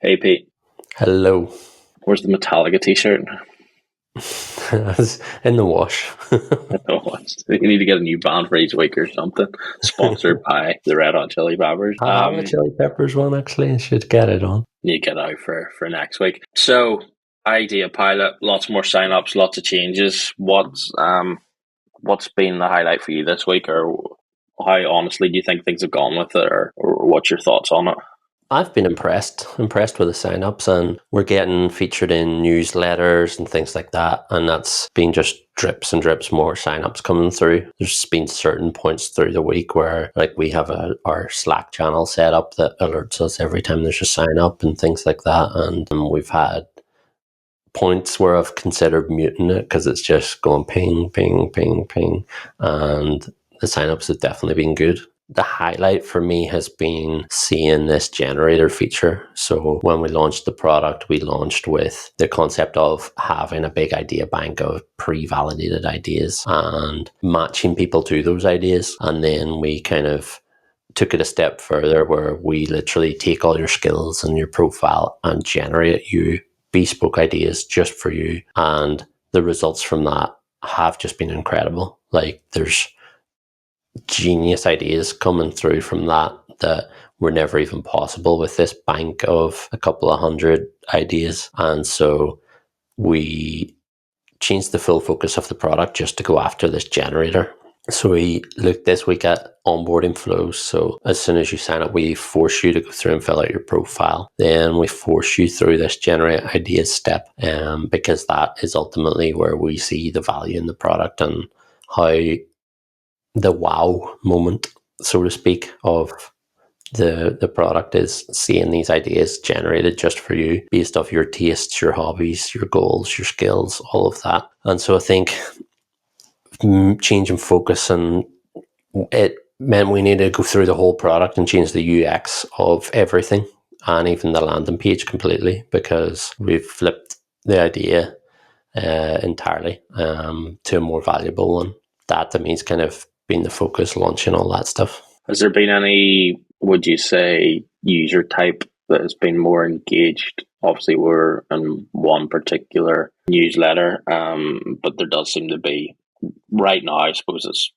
Hey Pete, Hello. where's the Metallica t-shirt? In the wash. Oh, you need to get a new band for each week or something. Sponsored by the Red Hot Chili Peppers. I have a chili peppers one actually. I should get it on. You get out for next week. So, IdeaPilot, lots more sign-ups, lots of changes. What's been the highlight for you this week, or how honestly do you think things have gone with it, or what's your thoughts on it? I've been impressed with the sign-ups, and we're getting featured in newsletters and things like that, and that's been just drips and drips more sign-ups coming through. There's been certain points through the week where like we have our Slack channel set up that alerts us every time there's a sign-up and things like that, and we've had points where I've considered muting it because it's just going ping, ping, ping, ping, and the signups have definitely been good. The highlight for me has been seeing this generator feature. So when we launched the product, we launched with the concept of having a big idea bank of pre-validated ideas and matching people to those ideas. And then we kind of took it a step further where we literally take all your skills and your profile and generate you bespoke ideas just for you. And the results from that have just been incredible. Like there's genius ideas coming through from that were never even possible with this bank of a couple of hundred ideas. And so we changed the full focus of the product just to go after this generator. So we looked this week at onboarding flows. So as soon as you sign up, we force you to go through and fill out your profile. Then we force you through this generate ideas step, because that is ultimately where we see the value in the product and how the wow moment, so to speak, of the product is seeing these ideas generated just for you based off your tastes, your hobbies, your goals, your skills, all of that. And so I think changing focus, and it meant we needed to go through the whole product and change the UX of everything and even the landing page completely, because we've flipped the idea entirely to a more valuable one. That to me is kind of been the focus, launching all that stuff. Has there been any, would you say, user type that has been more engaged? Obviously, we're in one particular newsletter, but there does seem to be, right now, I suppose it's,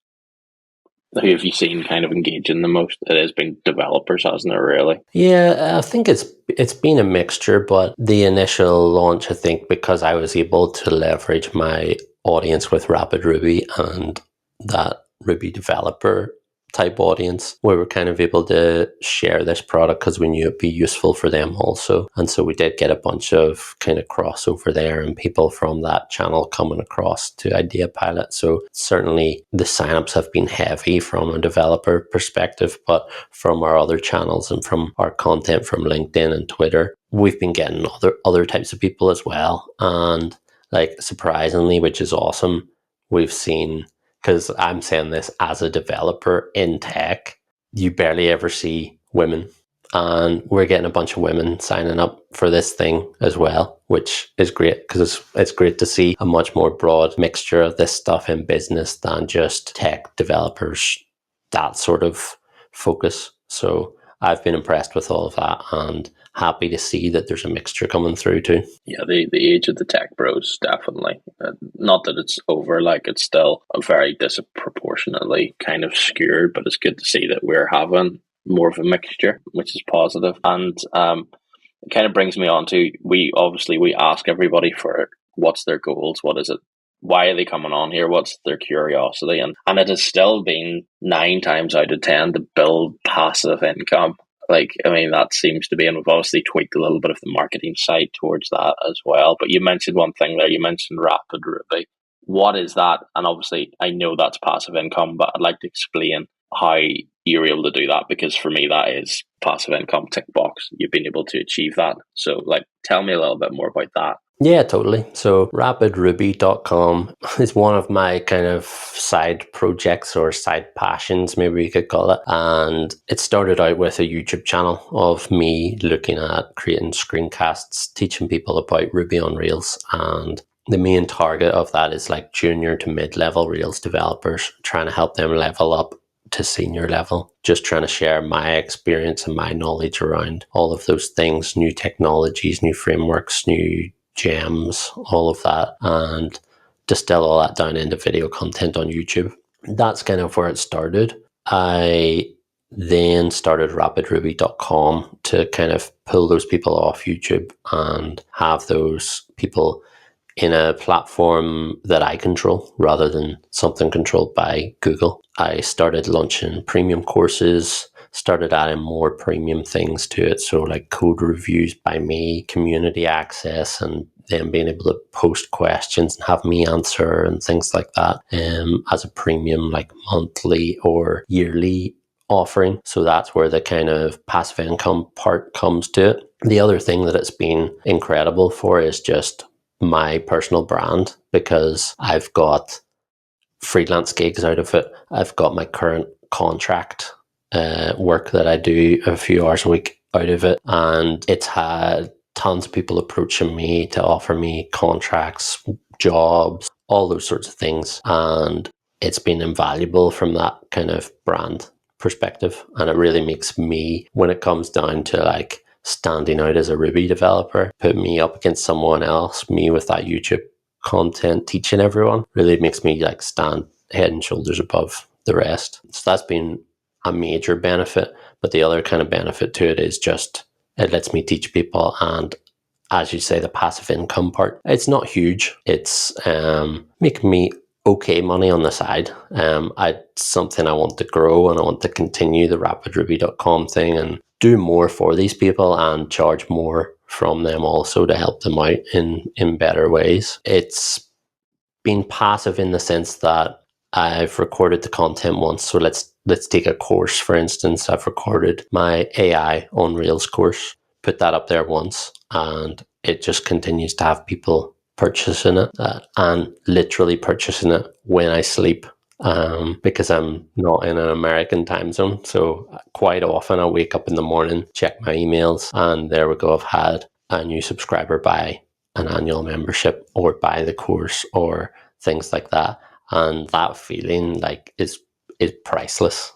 who have you seen kind of engaging the most? It has been developers, hasn't it, really? Yeah, I think it's been a mixture, but the initial launch, I think, because I was able to leverage my audience with RapidRuby and that Ruby developer type audience, we were kind of able to share this product because we knew it'd be useful for them also. And so we did get a bunch of kind of crossover there and people from that channel coming across to IdeaPilot. So certainly the signups have been heavy from a developer perspective, but from our other channels and from our content from LinkedIn and Twitter, we've been getting other types of people as well. And like surprisingly, which is awesome, we've seen, because I'm saying this as a developer in tech, you barely ever see women. And we're getting a bunch of women signing up for this thing as well, which is great because it's great to see a much more broad mixture of this stuff in business than just tech developers, that sort of focus. So I've been impressed with all of that and happy to see that there's a mixture coming through too. Yeah, the age of the tech bros, definitely. Not that it's over, like it's still a very disproportionately kind of skewed, but it's good to see that we're having more of a mixture, which is positive. And it kind of brings me on to, we ask everybody for what's their goals, what is it, why are they coming on here, what's their curiosity, and it has still been 9 times out of 10 to build passive income. Like, I mean, that seems to be, and we've obviously tweaked a little bit of the marketing side towards that as well. But you mentioned one thing there, you mentioned RapidRuby. What is that? And obviously, I know that's passive income, but I'd like to explain how you're able to do that, because for me, that is passive income tick box. You've been able to achieve that. So, like, tell me a little bit more about that. Yeah, totally. So rapidruby.com is one of my kind of side projects or side passions, maybe you could call it. And it started out with a YouTube channel of me looking at creating screencasts, teaching people about Ruby on Rails. And the main target of that is like junior to mid-level Rails developers, trying to help them level up to senior level, just trying to share my experience and my knowledge around all of those things, new technologies, new frameworks, new gems, all of that, and distill all that down into video content on YouTube. That's kind of where it started. I then started RapidRuby.com to kind of pull those people off YouTube and have those people in a platform that I control rather than something controlled by Google. I started launching premium courses, started adding more premium things to it. So like code reviews by me, community access, and then being able to post questions and have me answer and things like that as a premium, like monthly or yearly offering. So that's where the kind of passive income part comes to it. The other thing that it's been incredible for is just my personal brand, because I've got freelance gigs out of it. I've got my current contract work that I do a few hours a week out of it, and it's had tons of people approaching me to offer me contracts, jobs, all those sorts of things, and it's been invaluable from that kind of brand perspective. And it really makes me, when it comes down to like standing out as a Ruby developer, put me up against someone else, me with that YouTube content teaching everyone, really makes me like stand head and shoulders above the rest. So that's been a major benefit. But the other kind of benefit to it is just it lets me teach people, and as you say, the passive income part, it's not huge. It's making me okay money on the side. It's something I want to grow, and I want to continue the rapidruby.com thing and do more for these people and charge more from them also to help them out in better ways. It's been passive in the sense that I've recorded the content once. So let's take a course, for instance. I've recorded my AI on Rails course, put that up there once, and it just continues to have people purchasing it and literally purchasing it when I sleep, because I'm not in an American time zone. So quite often I wake up in the morning, check my emails, and there we go. I've had a new subscriber buy an annual membership or buy the course or things like that. And that feeling like is priceless.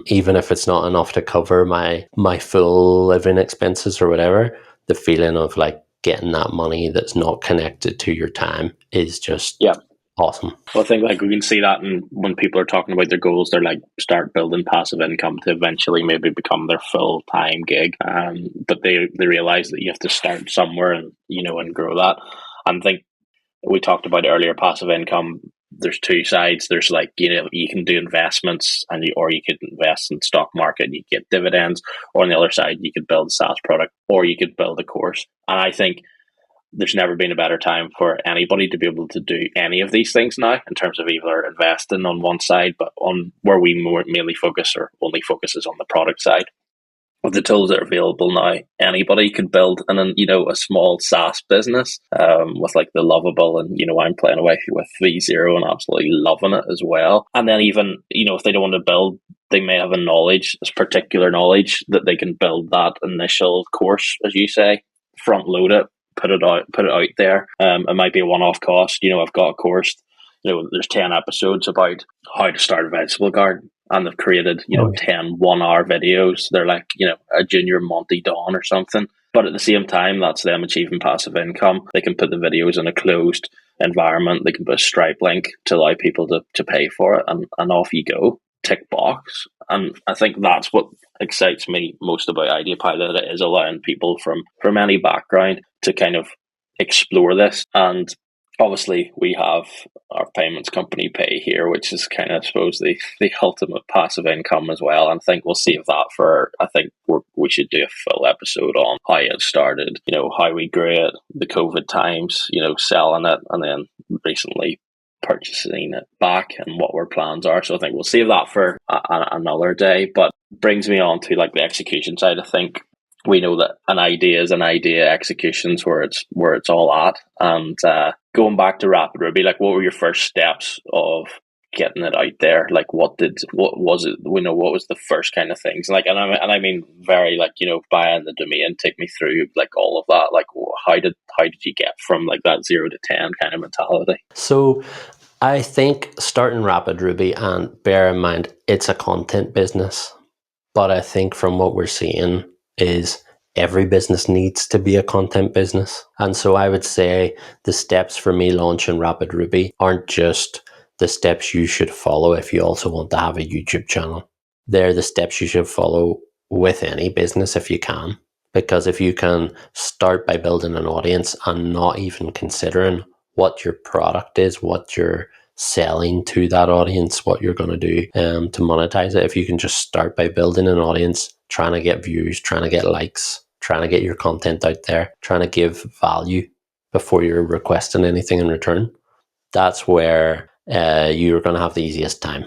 Even if it's not enough to cover my full living expenses or whatever, the feeling of like getting that money that's not connected to your time is just awesome. Well, I think like we can see that, and when people are talking about their goals, they're like start building passive income to eventually maybe become their full time gig. But they realize that you have to start somewhere and and grow that. And I think we talked about earlier, passive income. There's two sides. There's like you can do investments, or you could invest in stock market and you get dividends. Or on the other side, you could build a SaaS product, or you could build a course. And I think there's never been a better time for anybody to be able to do any of these things now, in terms of either investing on one side, but on where we mainly focus or only focus is on the product side. With the tools that are available now, anybody could build a small SaaS business with like the Lovable, and I'm playing away with V0 and absolutely loving it as well. And then even if they don't want to build, they may have this particular knowledge that they can build that initial course, as you say, front load it, put it out there. It might be a one-off cost. I've got a course. There's 10 episodes about how to start a vegetable garden, and they've created 10 1-hour videos. They're like a junior Monty Don or something, but at the same time that's them achieving passive income. They can put the videos in a closed environment. They can put a Stripe link to allow people to pay for it, and off you go, tick box. And I think that's what excites me most about IdeaPilot. It is allowing people from any background to kind of explore this. And obviously we have our payments company Payhere, which is kind of, I suppose, the ultimate passive income as well. And I think we'll save that for, I think we should do a full episode on how it started, how we grew it, the COVID times, selling it, and then recently purchasing it back, and what our plans are. So I think we'll save that for another day. But brings me on to like the execution side. I think we know that an idea is an idea, execution's where it's all at. And going back to RapidRuby, like what were your first steps of getting it out there? Like what was it? What was the first kind of things? Like, and I mean very like buying the domain. Take me through like all of that. Like how did you get from like that 0 to 10 kind of mentality? So I think starting RapidRuby, and bear in mind, it's a content business, but I think from what we're seeing is every business needs to be a content business. And so I would say the steps for me launching RapidRuby aren't just the steps you should follow if you also want to have a YouTube channel. They're the steps you should follow with any business if you can. Because if you can start by building an audience and not even considering what your product is, what you're selling to that audience, what you're going to do to monetize it, if you can just start by building an audience, trying to get views, trying to get likes, trying to get your content out there, trying to give value before you're requesting anything in return, that's where you're going to have the easiest time.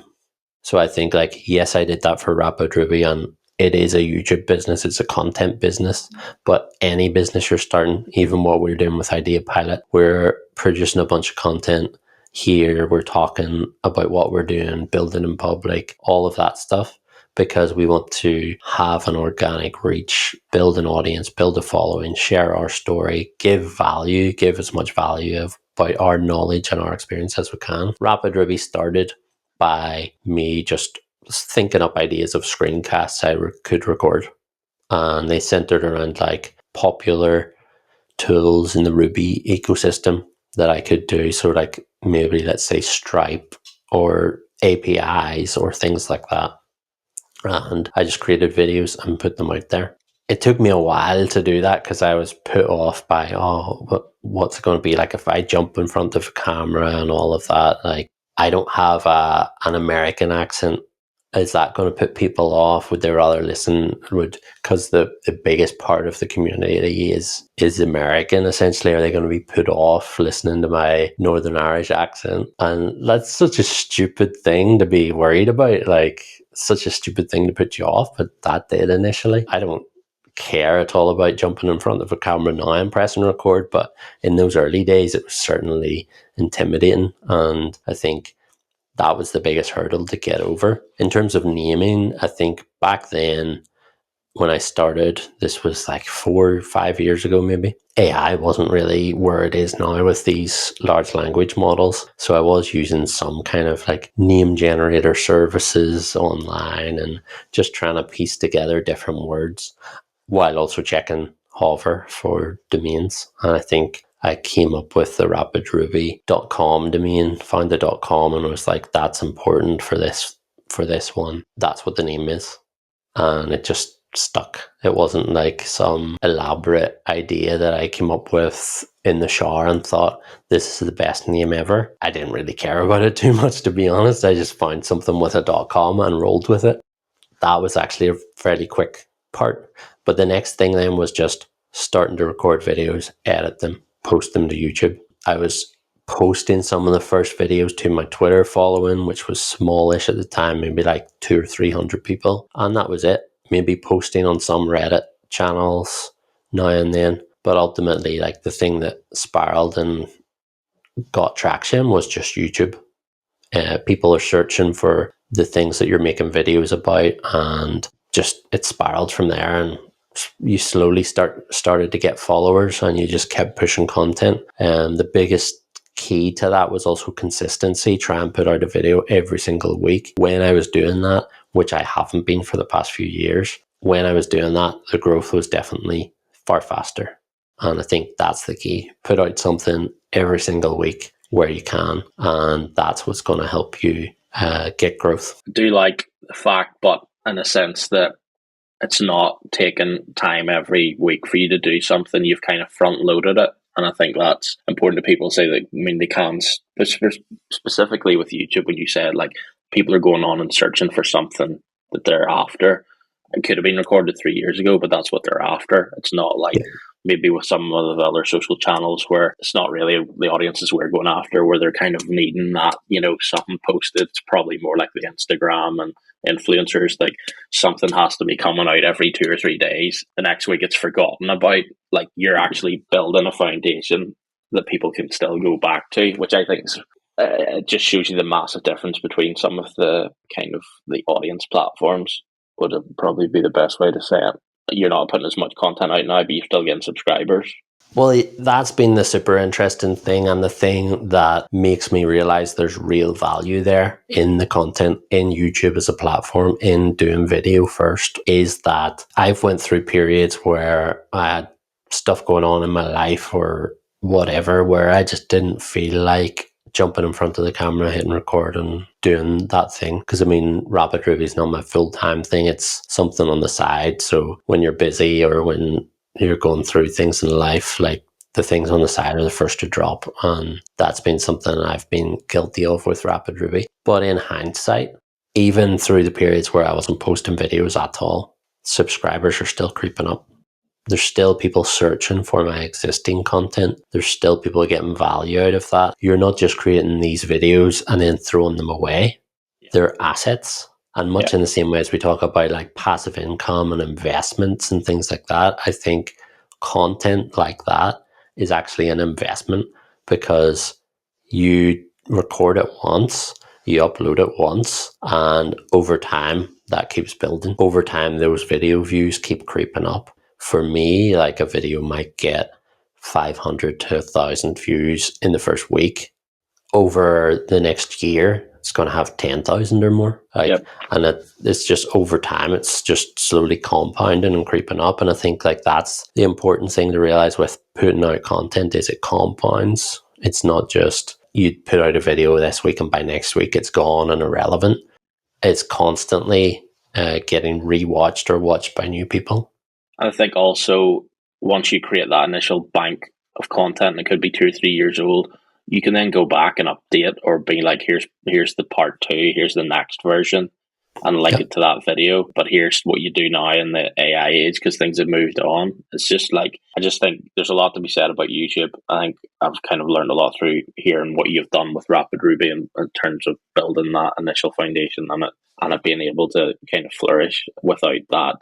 So I think, like, yes, I did that for RapidRuby, and it is a YouTube business. It's a content business. But any business you're starting, even what we're doing with IdeaPilot, we're producing a bunch of content here. We're talking about what we're doing, building in public, all of that stuff, because we want to have an organic reach, build an audience, build a following, share our story, give value, give as much value about our knowledge and our experience as we can. RapidRuby started by me just thinking up ideas of screencasts I could record. And they centered around like popular tools in the Ruby ecosystem that I could do. So like maybe let's say Stripe or APIs or things like that. And I just created videos and put them out there. It took me a while to do that because I was put off by, what's it going to be like if I jump in front of a camera and all of that? Like, I don't have an American accent. Is that going to put people off? Would they rather listen? Because the biggest part of the community is American, essentially. Are they going to be put off listening to my Northern Irish accent? And that's such a stupid thing to be worried about. Like, such a stupid thing to put you off, but that did initially. I don't care at all about jumping in front of a camera now and pressing record, but in those early days it was certainly intimidating, and I think that was the biggest hurdle to get over. In terms of naming, I think back then when I started, this was like 4 or 5 years ago maybe, AI wasn't really where it is now with these large language models. So I was using some kind of like name generator services online and just trying to piece together different words while also checking hover for domains. And I think I came up with the rapidruby.com domain, found the .com, and was like, that's important for this one. That's what the name is. And it just stuck. It wasn't like some elaborate idea that I came up with in the shower and thought, this is the best name ever. I didn't really care about it too much, to be honest. I just found something with a .com and rolled with it. That was actually a fairly quick part. But the next thing then was just starting to record videos, edit them, post them to YouTube. I was posting some of the first videos to my Twitter following, which was smallish at the time, maybe like 200 or 300 people. And that was it. Maybe posting on some Reddit channels now and then. But ultimately, like, the thing that spiraled and got traction was just YouTube. People are searching for the things that you're making videos about, and just it spiraled from there, and you slowly started to get followers, and you just kept pushing content. And the biggest key to that was also consistency. Try and put out a video every single week. When I was doing that, which I haven't been for the past few years, when I was doing that, the growth was definitely far faster. And I think that's the key. Put out something every single week where you can, and that's what's going to help you get growth. I do like the fact, but in a sense that it's not taking time every week for you to do something. You've kind of front loaded it. And I think that's important to people. Say that, I mean, they can, specifically with YouTube, when you said like people are going on and searching for something that they're after. It could have been recorded 3 years ago, but that's what they're after. It's not like maybe with some of the other social channels where it's not really the audiences we're going after, where they're kind of needing that, something posted. It's probably more like the Instagram and influencers. Like, something has to be coming out every 2 or 3 days. The next week it's forgotten about. Like, you're actually building a foundation that people can still go back to, which I think is it just shows you the massive difference between some of the kind of the audience platforms. Would probably be the best way to say it. You're not putting as much content out now, but you're still getting subscribers. Well, that's been the super interesting thing, and the thing that makes me realize there's real value there in the content in YouTube as a platform, in doing video first, is that I've went through periods where I had stuff going on in my life or whatever, where I just didn't feel like jumping in front of the camera, hitting record and doing that thing. Because I mean, RapidRuby is not my full-time thing. It's something on the side. So when you're busy or when you're going through things in life, like the things on the side are the first to drop. And that's been something I've been guilty of with RapidRuby. But in hindsight, even through the periods where I wasn't posting videos at all, subscribers are still creeping up. There's still people searching for my existing content. There's still people getting value out of that. You're not just creating these videos and then throwing them away. They're assets. And much in the same way as we talk about like passive income and investments and things like that, I think content like that is actually an investment, because you record it once, you upload it once, and over time that keeps building. Over time, those video views keep creeping up. For me, like a video might get 500 to 1,000 views in the first week. Over the next year, it's going to have 10,000 or more. And it's just over time, it's just slowly compounding and creeping up. And I think like that's the important thing to realize with putting out content, is it compounds. It's not just you put out a video this week and by next week it's gone and irrelevant. It's constantly getting rewatched or watched by new people. And I think also once you create that initial bank of content, and it could be 2 or 3 years old, you can then go back and update or be like, here's the part two, here's the next version, and link it to that video. But here's what you do now in the AI age, because things have moved on. It's just like, I just think there's a lot to be said about YouTube. I think I've kind of learned a lot through hearing what you've done with RapidRuby in terms of building that initial foundation and it being able to kind of flourish without that.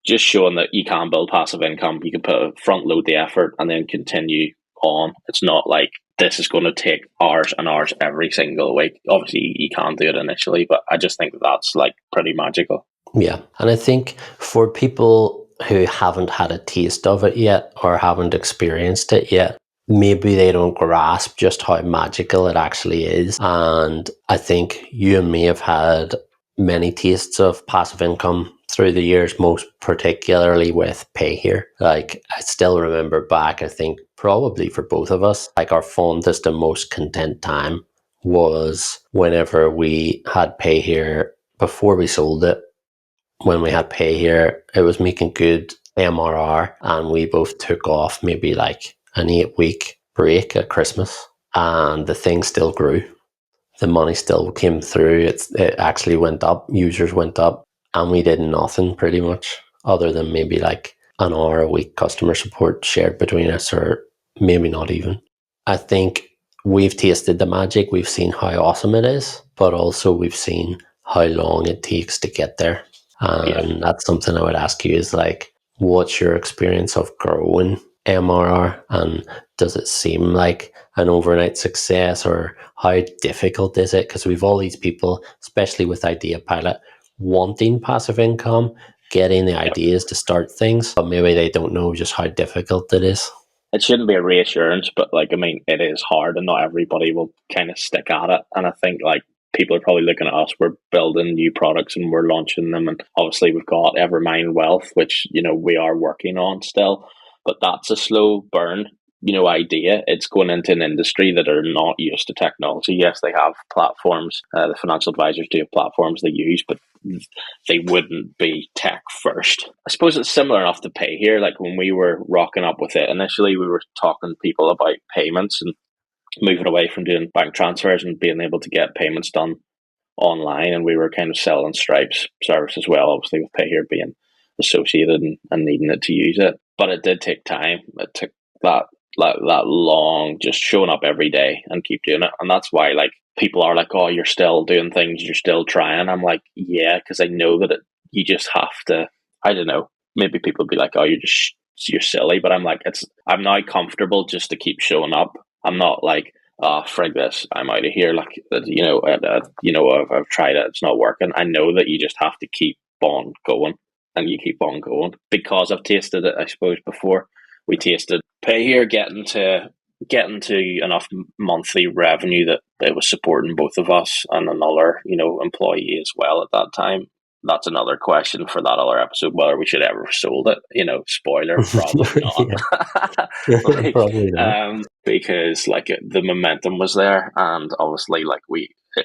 Just showing that you can build passive income, you can front load the effort and then continue on. It's not like this is going to take hours and hours every single week. Obviously, you can't do it initially, but I just think that's like pretty magical. Yeah. And I think for people who haven't had a taste of it yet or haven't experienced it yet, maybe they don't grasp just how magical it actually is. And I think you and me have had many tastes of passive income through the years, most particularly with Payhere. Like, I still remember back, I think probably for both of us, like our fondest and most content time was whenever we had Payhere before we sold it. When we had Payhere, it was making good MRR, and we both took off maybe like an 8-week break at Christmas, and the thing still grew. The money still came through. It actually went up. Users went up, and we did nothing pretty much other than maybe like an hour a week customer support shared between us, or maybe not even. I think we've tasted the magic. We've seen how awesome it is, but also we've seen how long it takes to get there. And that's something I would ask you is like, what's your experience of growing MRR? And does it seem like an overnight success, or how difficult is it? Because we've all these people, especially with IdeaPilot, wanting passive income, getting the ideas to start things, but maybe they don't know just how difficult it is. It shouldn't be a reassurance, but like, I mean, it is hard and not everybody will kind of stick at it. And I think like people are probably looking at us, we're building new products and we're launching them. And obviously we've got Evermind Wealth, which, we are working on still, but that's a slow burn, idea. It's going into an industry that are not used to technology. Yes, they have platforms. The financial advisors do have platforms they use, but they wouldn't be tech first. I suppose it's similar enough to Payhere. Like when we were rocking up with it, initially we were talking to people about payments and moving away from doing bank transfers and being able to get payments done online. And we were kind of selling Stripe's service as well, obviously with Payhere being associated and needing it to use it. But it did take time. It took that long, just showing up every day and keep doing it. And that's why like people are like, oh, you're still doing things, you're still trying. I'm like, yeah, because I know that you just have to. I don't know, maybe people be like, oh, you're silly, but I'm like, I'm now comfortable just to keep showing up. I'm not like, oh, frig this, I'm out of here. Like, I've tried it, it's not working. I know that you just have to keep on going, and you keep on going because I've tasted it, I suppose, before. we tasted Payhere getting to enough monthly revenue that it was supporting both of us and another, employee as well at that time. That's another question for that other episode, whether we should ever have sold it. Spoiler, probably not. like, Probably not. because the momentum was there, and obviously,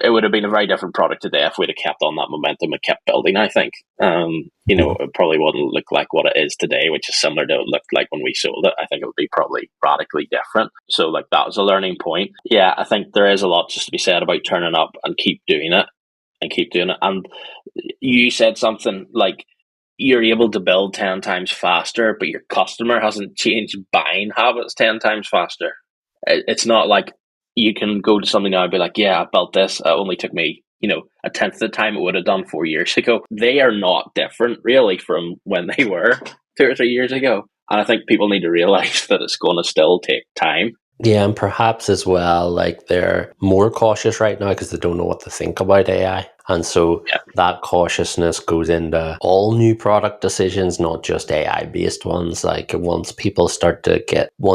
it would have been a very different product today if we'd have kept on that momentum and kept building. I think, it probably wouldn't look like what it is today, which is similar to what it looked like when we sold it. I think it would be probably radically different. So, that was a learning point. Yeah, I think there is a lot just to be said about turning up and keep doing it. And you said something like you're able to build 10 times faster, but your customer hasn't changed buying habits 10 times faster. It's not like you can go to something now and be like, yeah, I built this. It only took me, a tenth of the time it would have done 4 years ago. They are not different really from when they were 2 or 3 years ago. And I think people need to realize that it's going to still take time. Yeah, and perhaps as well, they're more cautious right now because they don't know what to think about AI. And so that cautiousness goes into all new product decisions, not just AI based ones. Once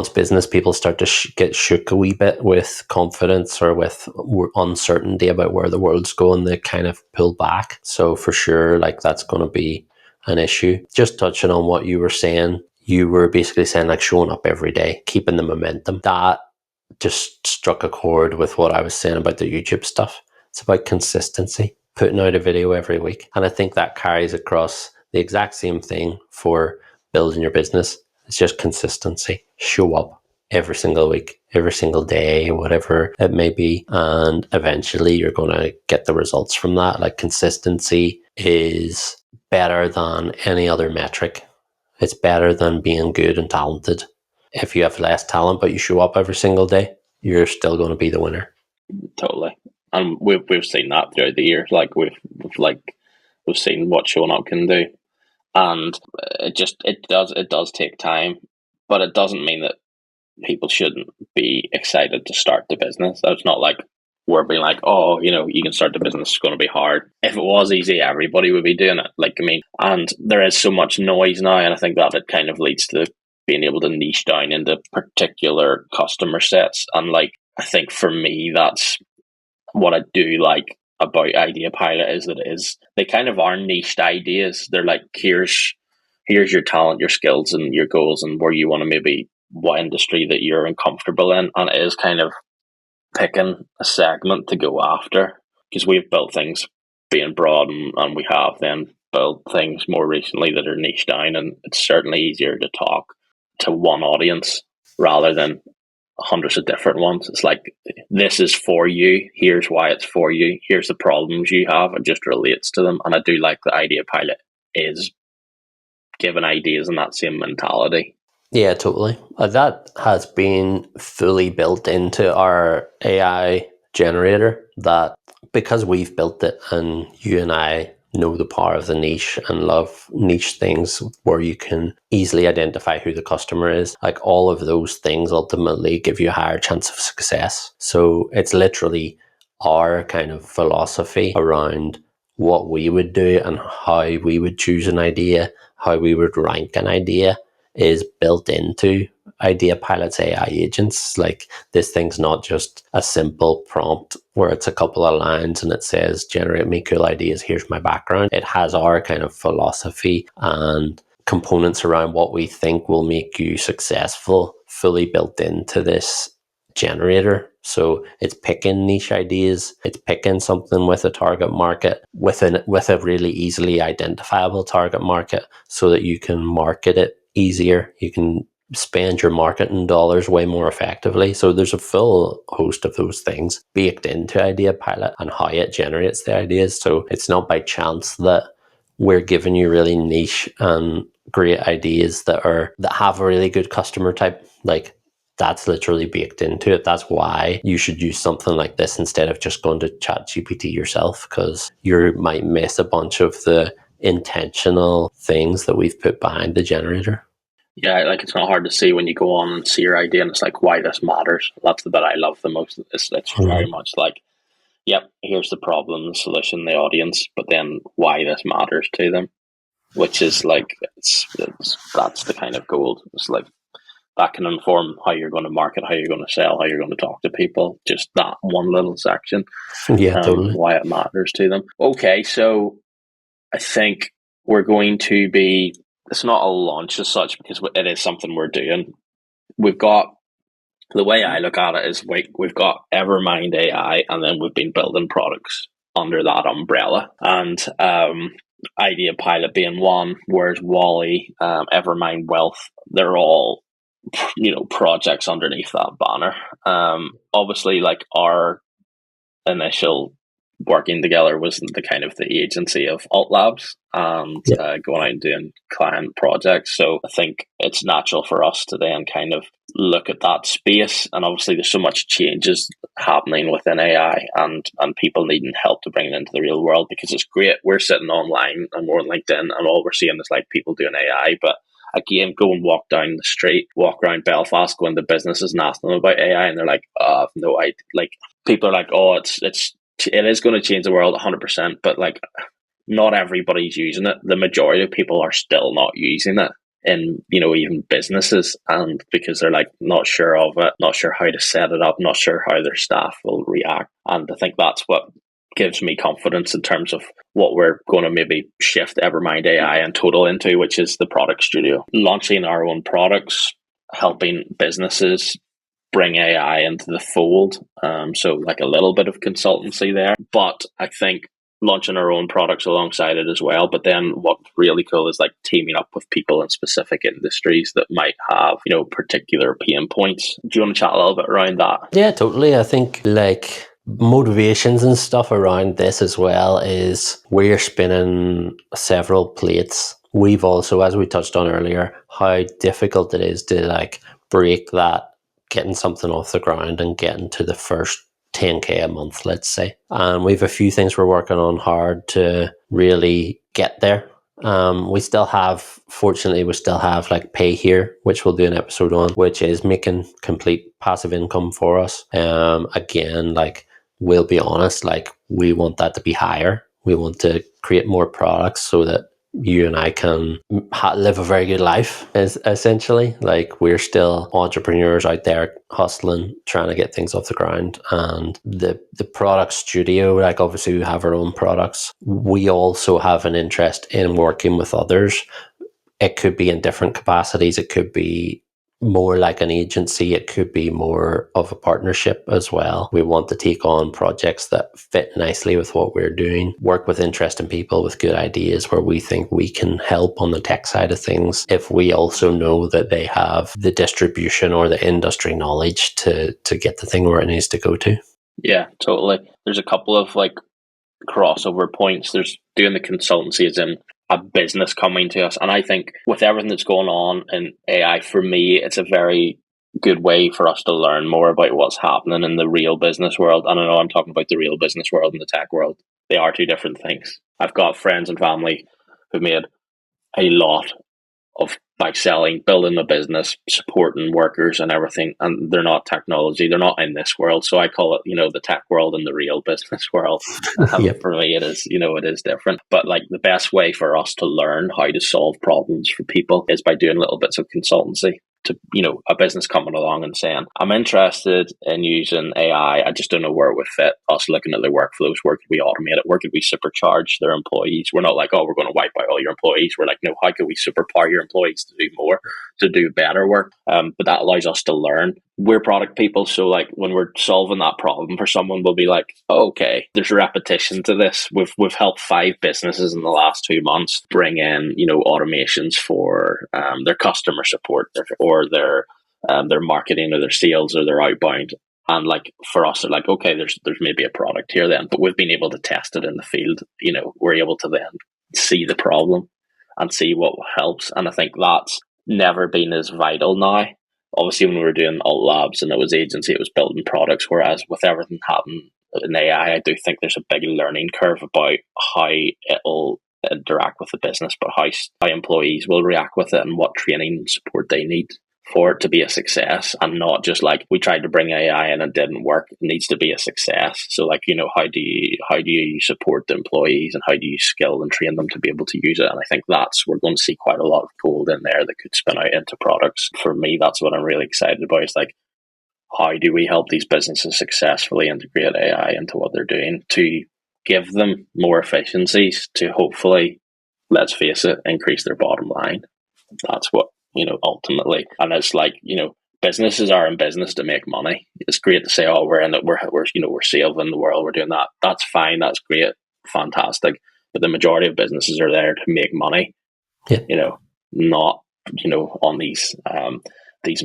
business people start to get shook a wee bit with confidence or with uncertainty about where the world's going, they kind of pull back. So for sure, that's going to be an issue. Just touching on what you were saying, you were basically saying showing up every day, keeping the momentum. That just struck a chord with what I was saying about the YouTube stuff. It's about consistency, putting out a video every week. And I think that carries across the exact same thing for building your business. It's just consistency. Show up every single week, every single day, whatever it may be. And eventually you're going to get the results from that. Consistency is better than any other metric. It's better than being good and talented. If you have less talent but you show up every single day, you're still going to be the winner. Totally. And we've seen that throughout the years. We've seen what showing up can do. And it does take time, but it doesn't mean that people shouldn't be excited to start the business. It's not like we're being like, oh, you can start the business, it's going to be hard. If it was easy, everybody would be doing it. And there is so much noise now, and I think that it kind of leads to being able to niche down into particular customer sets. And I think for me, that's what I do like about IdeaPilot is they kind of are niched ideas. They're like, here's your talent, your skills, and your goals, and where you want to maybe what industry that you're uncomfortable in, and it is kind of picking a segment to go after, because we've built things being broad, and we have then built things more recently that are niche down, and it's certainly easier to talk to one audience rather than hundreds of different ones. It's like, this is for you, here's why it's for you, here's the problems you have, it just relates to them. And I do like the IdeaPilot is giving ideas in that same mentality. Yeah, totally. That has been fully built into our AI generator, that because we've built it and you and I know the power of the niche and love niche things where you can easily identify who the customer is, all of those things ultimately give you a higher chance of success. So it's literally our kind of philosophy around what we would do and how we would choose an idea, how we would rank an idea, is built into IdeaPilot's AI agents. This thing's not just a simple prompt where it's a couple of lines and it says, generate me cool ideas, here's my background. It has our kind of philosophy and components around what we think will make you successful fully built into this generator. So it's picking niche ideas, it's picking something with a target market, with a really easily identifiable target market, so that you can market it easier. You can spend your marketing dollars way more effectively. So there's a full host of those things baked into IdeaPilot and how it generates the ideas. So it's not by chance that we're giving you really niche and great ideas that have a really good customer type. That's literally baked into it. That's why you should use something like this instead of just going to ChatGPT yourself, because you might miss a bunch of the intentional things that we've put behind the generator. Yeah, it's not hard to see when you go on and see your idea and it's like, why this matters. That's the bit I love the most. It's very much like, yep, here's the problem, the solution, the audience, but then why this matters to them, which is that's the kind of gold. It's like, that can inform how you're going to market, how you're going to sell, how you're going to talk to people. Just that one little section, Yeah, totally. why it matters to them. Okay, so I think we're going to be, it's not a launch as such because it is something we're doing. We've got, the way I look at it is we've got Evermind AI, and then we've been building products under that umbrella. And IdeaPilot being one, whereas Wally, Evermind Wealth, they're all, projects underneath that banner. Obviously, like, our initial working together was the kind of the agency of Alt Labs and going out and doing client projects. So I think it's natural for us to then kind of look at that space. And obviously there's so much changes happening within AI and people needing help to bring it into the real world, because it's great. We're sitting online and we're on LinkedIn and all we're seeing is like people doing AI. But again, go and walk down the street, walk around Belfast, go into businesses and ask them about AI, and they're like, oh, no, people are like, oh, it is going to change the world 100%, but like, not everybody's using it. The majority of people are still not using it in, even businesses, and because they're like not sure of it, not sure how to set it up, not sure how their staff will react. And I think that's what gives me confidence in terms of what we're going to maybe shift Evermind AI and Total into, which is the product studio, launching our own products, helping businesses bring AI into the fold. So like a little bit of consultancy there, but I think launching our own products alongside it as well. But then what's really cool is like teaming up with people in specific industries that might have, particular pain points. Do you want to chat a little bit around that? Yeah, totally. I think like motivations and stuff around this as well is we're spinning several plates. We've also, as we touched on earlier, how difficult it is to like break that, getting something off the ground and getting to the first 10k a month, let's say. And we've a few things we're working on hard to really get there. Fortunately, we still have like Payhere, which we'll do an episode on, which is making complete passive income for us. Again, like, we'll be honest, like, we want that to be higher. We want to create more products so that you and I can live a very good life, essentially. Like, we're still entrepreneurs out there hustling, trying to get things off the ground. And the product studio, like, obviously we have our own products. We also have an interest in working with others. It could be in different capacities. It could be more like an agency. It could be more of a partnership as well. We want to take on projects that fit nicely with what we're doing, work with interesting people with good ideas where we think we can help on the tech side of things, if we also know that they have the distribution or the industry knowledge to get the thing where it needs to go to. Yeah, totally. There's a couple of like crossover points. There's doing the consultancy as in a business coming to us. And I think with everything that's going on in AI, for me, it's a very good way for us to learn more about what's happening in the real business world. And I know I'm talking about the real business world and the tech world. They are two different things. I've got friends and family who made a lot of by selling, building a business, supporting workers and everything, and they're not technology, they're not in this world. So I call it, the tech world and the real business world. Yep. For me, it is different. But like, the best way for us to learn how to solve problems for people is by doing little bits of consultancy. To a business coming along and saying, I'm interested in using AI, I just don't know where it would fit. Us looking at their workflows, where could we automate it, where could we supercharge their employees? We're not like, oh, we're going to wipe out all your employees. We're like, no, how could we superpower your employees to do more, to do better work? But that allows us to learn. We're product people, so like, when we're solving that problem for someone, we'll be like, oh, okay, there's repetition to this. We've helped 5 businesses in the last 2 months bring in automations for their customer support or their marketing or their sales or their outbound. And like, for us, they're like, okay, there's maybe a product here then, but we've been able to test it in the field. We're able to then see the problem and see what helps. And I think that's never been as vital now. Obviously, when we were doing Alt Labs and it was agency, it was building products. Whereas with everything happening in AI, I do think there's a big learning curve about how it'll interact with the business, but how employees will react with it and what training and support they need for it to be a success, and not just like we tried to bring AI and it didn't work. It needs to be a success. So like, how do you support the employees, and how do you skill and train them to be able to use it? And I think we're going to see quite a lot of gold in there that could spin out into products. For me, that's what I'm really excited about. Is like, how do we help these businesses successfully integrate AI into what they're doing to give them more efficiencies to hopefully, let's face it, increase their bottom line. That's what, ultimately. And it's like, businesses are in business to make money. It's great to say, oh, we're in it, we're saving the world, we're doing that. That's fine, that's great, fantastic. But the majority of businesses are there to make money. Yeah. Not, on these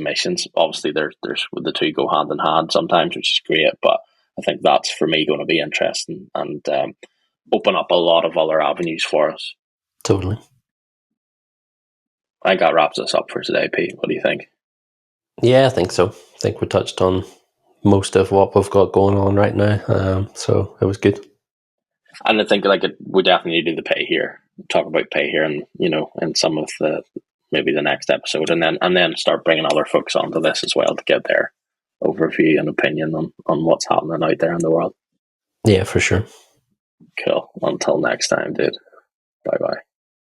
missions. Obviously there's the two go hand in hand sometimes, which is great, but I think that's, for me, going to be interesting and open up a lot of other avenues for us. Totally. I think that wraps us up for today, Pete. What do you think? Yeah, I think so. I think we touched on most of what we've got going on right now. So it was good. And I think we definitely need to do the Payhere, talk about Payhere, and in some of maybe the next episode, and then start bringing other folks onto this as well to get their overview and opinion on what's happening out there in the world. Yeah, for sure. Cool. Until next time, dude. Bye bye.